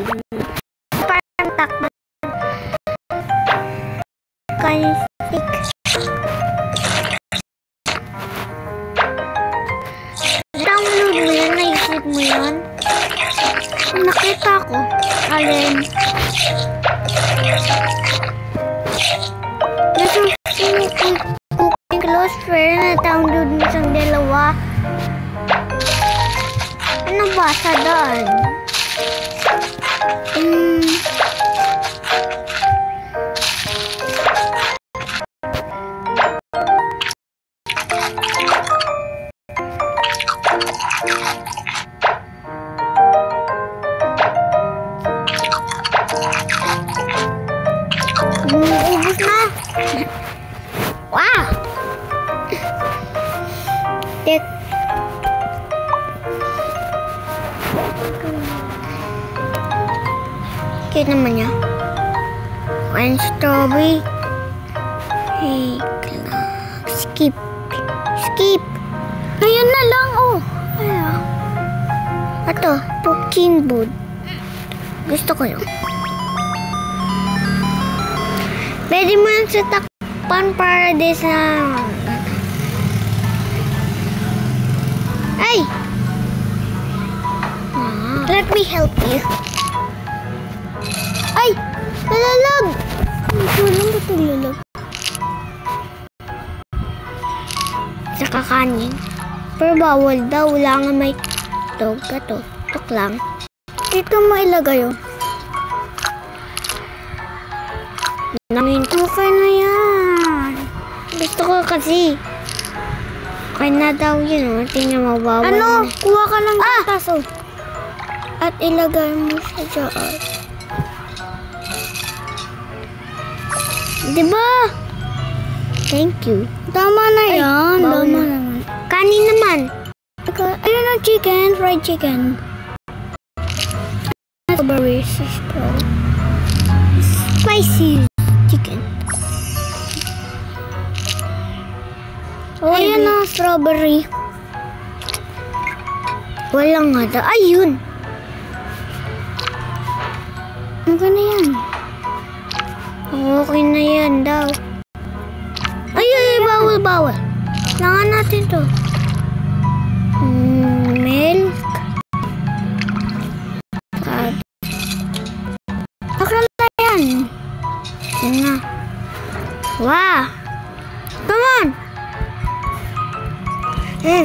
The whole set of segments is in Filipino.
Parang takbo. Stick. Download mo yan, naisip mo yan. Nakita ko. Alin? Nasa Cooking Close Friend na download mo sa dalawa. Ano ba sa daan? Ubus na. Wow. Cute naman niya. One strawberry. Hey, skip. Skip. Ngayon na lang, oh. Ayan. Ito, cooking board. Gusto ko yun. Pwede mo lang sa takpan para di sa... Ay! Let me help you. Ay! Nalalag! Walang ba ito lalag? Sa kakanin. Pero bawal daw. Wala nga may dog. Ito. Tok lang. Ito mo ilagay yun. Okay na yan. Gusto ko kasi. Okay na daw yun. Tingnan mo, bawal. Ano? Kuha ka ng gatas, oh. At ilagay mo siya dyan. Diba? Thank you. Tama na yan. Tama naman. Kanin naman. Ayun ang chicken. Fried chicken. Strawberry. Spicy chicken. Ayun ang strawberry. Walang nga daw. Ayun. Okay na yan. Okay na yan daw. Ay, bawal. Langan natin to. Milk. Okay na yan. Yan na. Wow. Come on.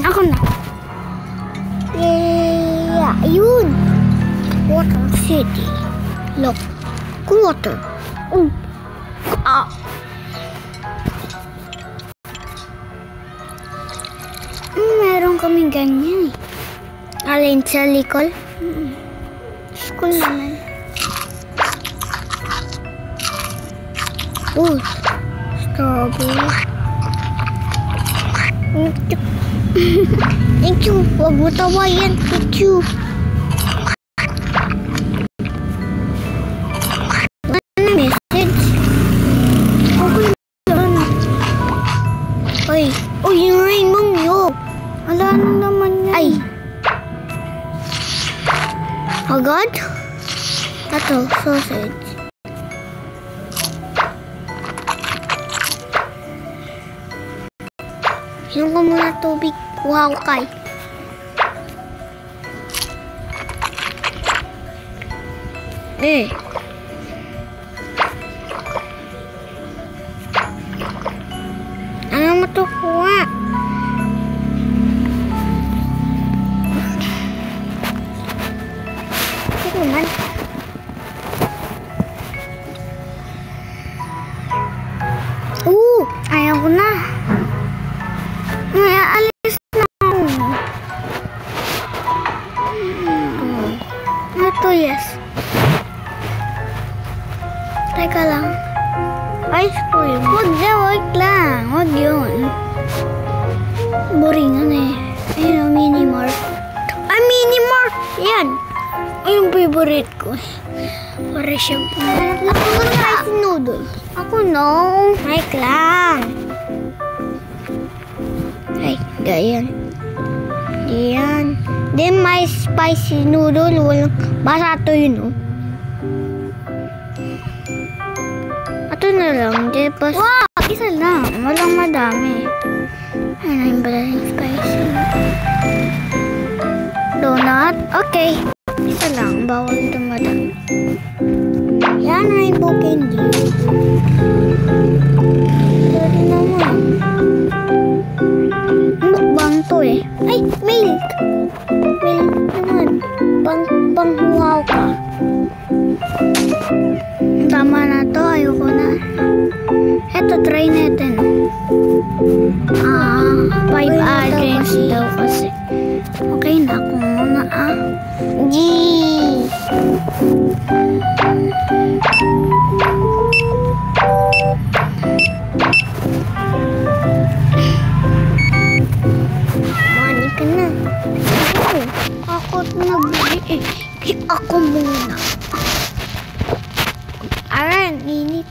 Ako na. Yeah. Ayun. Water City. Look. Water. Meron kaming ganyan eh. Alin sa likol? School naman. Strawberry. Thank you. Huwag mo tawayan. Thank you. Yung rainbow nyo. Wala na naman yan. Ay. Agad? Ito, sausage. Inom ko muna tubig. Kuha ko kay. Ano mo ito kuha? Ito naman. Ayaw ko na. Alis na ako. Ito, yes. Teka lang. Ice cream. Wag lang. Wag yun. Boringan eh. Ayun, Minimart. Minimart! Yan. Yung favorite ko. Para siyang ako ng spicy noodles. Ako no. Mike lang. Ay, ganyan. Yan. Then may spicy noodle. Walang basa to yun, oh. na lang. Tapos, wow! Isa lang. Walang madami. Ay, na yung balaling spicy. Donut? Okay. Isa lang. Bawal ito madami. Yan, rainbow candy. Pwede naman. Mukbang to eh. Ay, milk. Milk naman. Panghuhaw ka. Tama na to. Ayoko na. Eto, try natin. 5 items daw kasi. Okay na. Kung muna Gee! Mani ka na. Ako nagbili eh. Ako muna. Aran, init.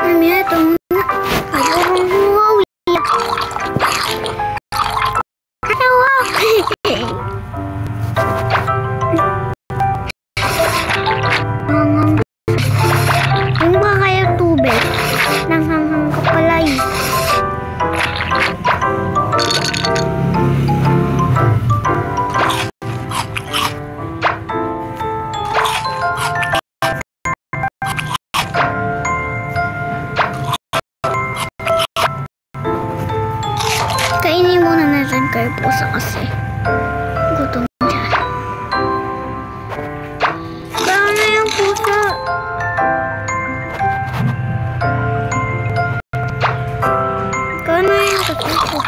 Mami, ito muna. Ayun, wow. Ano ba kaya tubig? Nanghang ka pala eh. Kainin muna natin kay pusa kasi gutom siya. Kaya na yung pusa. Kaya na yung pusa.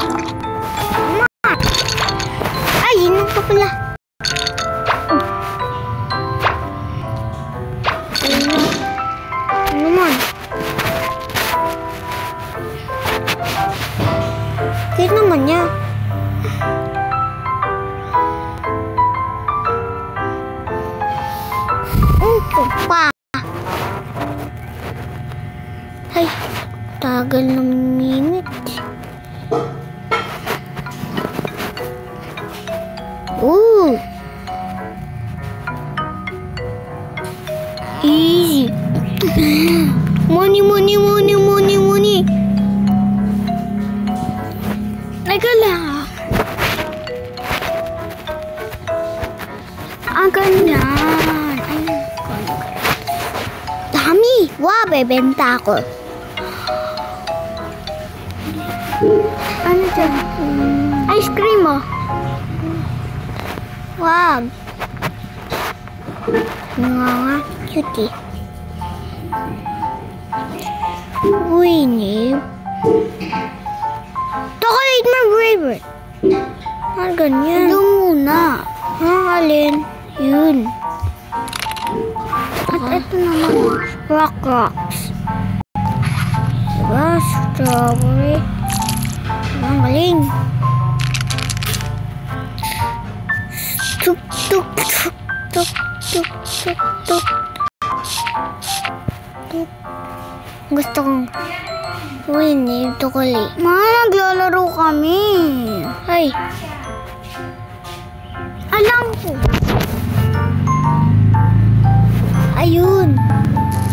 Ay, yun pa pala. Ano naman? Kaya naman niya. Ito pa. Ay, tagal ng minute. Ooh. Easy. Money, money, money, money, money. Teka lang. Ang ganyan. Ayun. Dami. Wow, bebenta ako. Ano dyan? Ice cream oh. Wow. Nga, cutie. Winnie. Chocolate my favorite. Ah, ganyan. Ito muna. Alin? Yun. At ito naman. Rock rocks. Diba? Strawberry. Ang galing. Tuk, tuk, tuk, tuk, tuk, tuk, tuk. Tuk. Gusto kong Winnie, chocolate. Naglalaro kami. Ay. Alam ko. Ayun.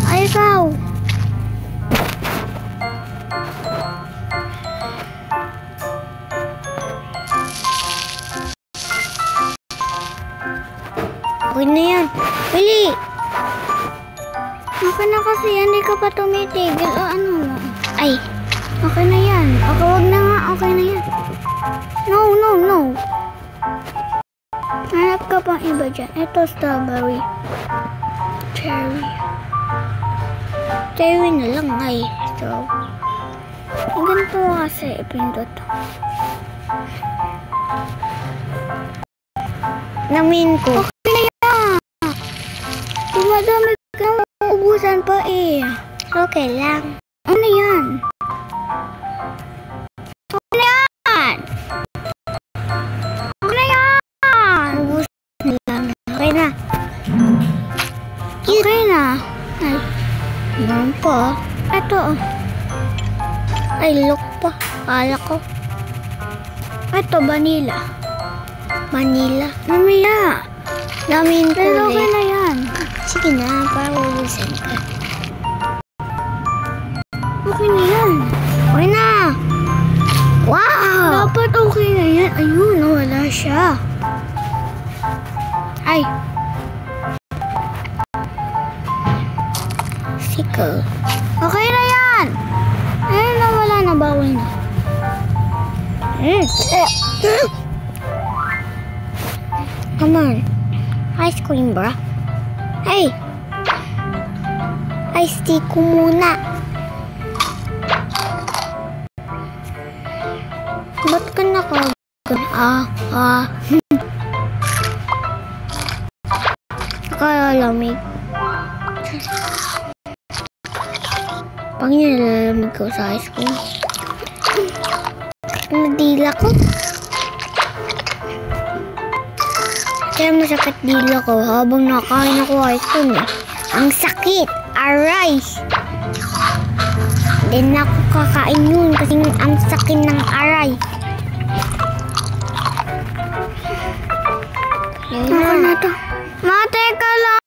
Ay, ikaw. Okay na yan. Bili. Okay na kasi yan. Hindi ka pa tumitigil. O ano mo? Ay. Okay na yan. Okay, wag na nga. Okay na yan. No, no, no. Hanap ka pang iba dyan. Ito, strawberry. Cherry. Cherry na lang. Ay, strawberry. Ang ganito kasi ipindot. Namin ko. Okay na yan. Dumadami ka. Ubusan pa eh. Okay lang. Ano yan? Okay na yan. Okay na yan. Ubusan na lang. Okay na. Okay na. Ay. Meron pa. Ito. Ay, look pa. Kala ko. Ito, vanilla. Manila. Mamaya. Daming Pero okay kulay. na yan. Sige na, para ubusin ka. Okay na yan. Okay na! Wow! Dapat okay na yan. Ayun, nawala siya. Ay, Sickle. okay na yan. Ayun, nawala na. Bawal na. Come on. Ice cream, bro. Hey! Ice tea ko muna. Ba't ka naka... Nakalalamig. Pag nilalamig ko sa ice cream. Nadila ko. Kaya masakit dila ko habang nakain ako ice cream eh. Ang sakit! Aray! Hindi na ako kakain yun kasi ang sakit ng aray. Yun Okay na. na to. Ma, teka lang.